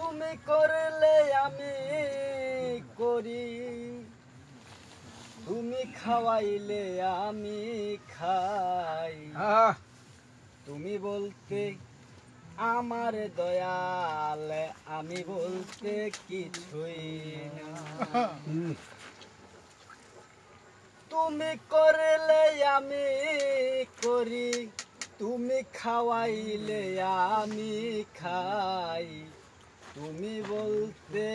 তুমি করলে আমি করি, তুমি খাওয়াইলে আমি খাই। তুমি বলতে আমার দয়াল, আমি বলতে কিছুই না। তুমি করলে আমি করি, তুমি খাওয়াইলে আমি খাই। তুমি বলতে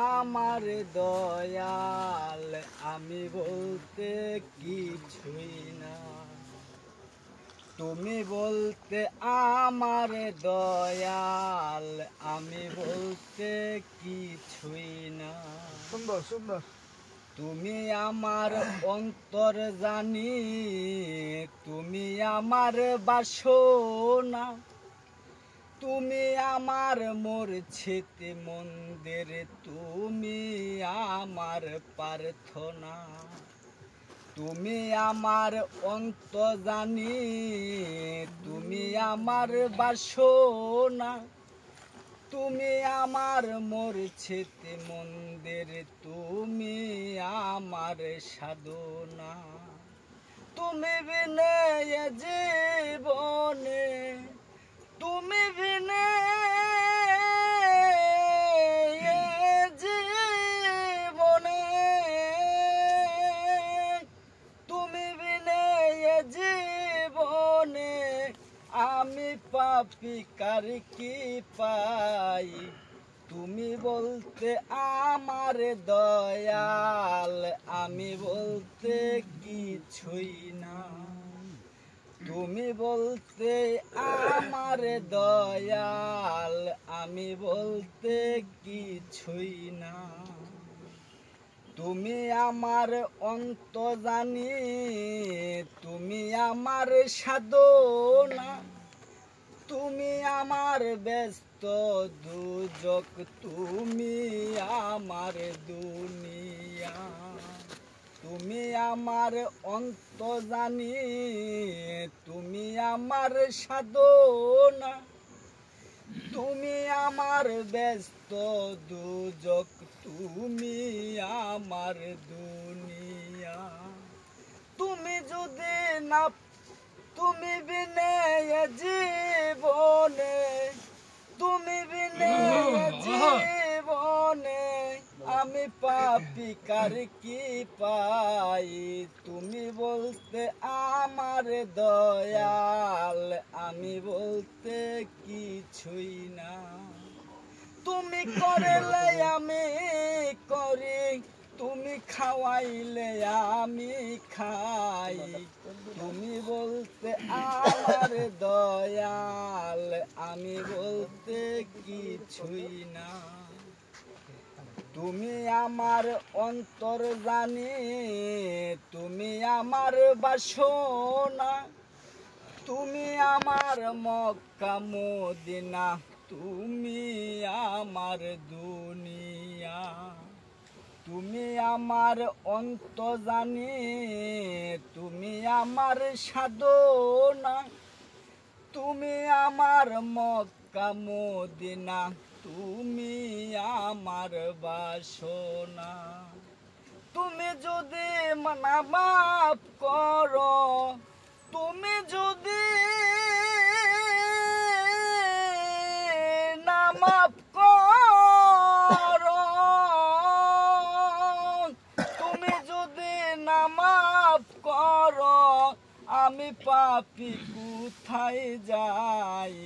আমার দয়াল, আমি বলতে কিছুই না। তুমি বলতে আমার দয়াল, আমি বলতে কিছুই না। সুন্দর সুন্দর। তুমি আমার অন্তর জানি, তুমি আমার বাসনা। তুমি আমার মূর্ছিত মন্দির, তুমি আমার প্রার্থনা। তুমি আমার অন্তর জানি, তুমি আমার বাসনা। তুমি আমার মূর্ছিত মন্দির, তুমি আমার সাধনা। তুমি বিনে জীবনে, তুমি বিনে জীবনে, তুমি বিনে জীবনে আমি পাপী কার কি পাই। তুমি বলতে আমার দয়াল, আমি বলতে কিছুই না। তুমি বলতে আমার দয়াল, আমি বলতে কিছুই না। তুমি আমার অন্তর জানি, তুমি আমার সাধনা। তুমি আমার ব্যস্ত দুজক, তুমি আমার দুনিয়া। তুমি আমার অন্তর জানি, তুমি আমার সাধনা। তুমি আমার ব্যস্ত দুজক, তুমি আমার দুনিয়া। তুমি যদি না, তুমি বিনে জীবনে, তুমি বিনে জীবনে আমি পাপী কার কি পাই। তুমি বলতে আমার দয়াল, আমি বলতে কিছুই না। তুমি করলে আমি করি, তুমি খাওয়াইলে আমি খাই। তুমি বলতে আমার দয়াল, আমি বলতে কিছুই না। তুমি আমার অন্তর জানি, তুমি আমার বাসনা। তুমি আমার মক্কা মদিনা, তুমি আমার দুনিয়া। তুমি আমার অন্তর জানি, তুমি আমার সাধনা। তুমি আমার মক্কা মদিনা, তুমি আমার বাসনা। তুমি যদি না মাফ করো, তুমি যদি না মাফ করো, তুমি যদি না মাফ করো, আমি পাপী কোথায় যাই।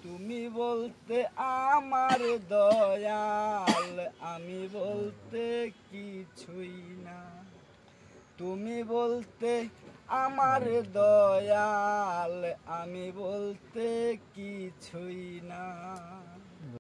তুমি বলতে আমার দয়াল, আমি বলতে কিছুই না। তুমি বলতে আমার দয়াল, আমি বলতে কিছুই না।